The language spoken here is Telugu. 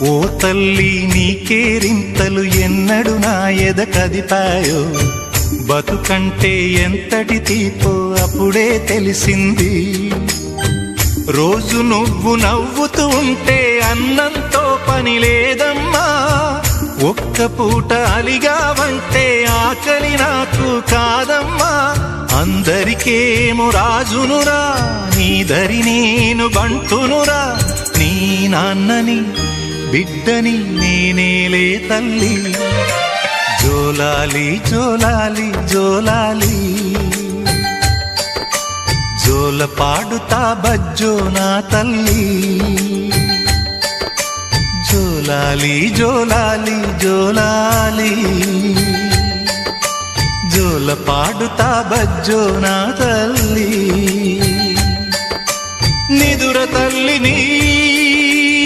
ఓ తల్లి నీకేరింతలు ఎన్నడు నా ఎద కదిపాయో, బతుకంటే ఎంతటి తీపో అప్పుడే తెలిసింది. రోజు నువ్వు నవ్వుతూ ఉంటే అన్నంతో పని లేదమ్మా, ఒక్క పూట అలిగావంటే ఆకలి నాకు కాదమ్మా. అందరికేమో రాజునురా, నీ దరి నేను బంటునురా, నీ నాన్నని బిడ్డని నేనేలే తల్లి. జోలాలి జోలాలి జోలాలి, జోల పాడుతా బజ్జో నా తల్లి. జోలాలి జోలాలి జోలాలి, జోల పాడుతా బజ్జో నా తల్లి. నిదుర తల్లి నీ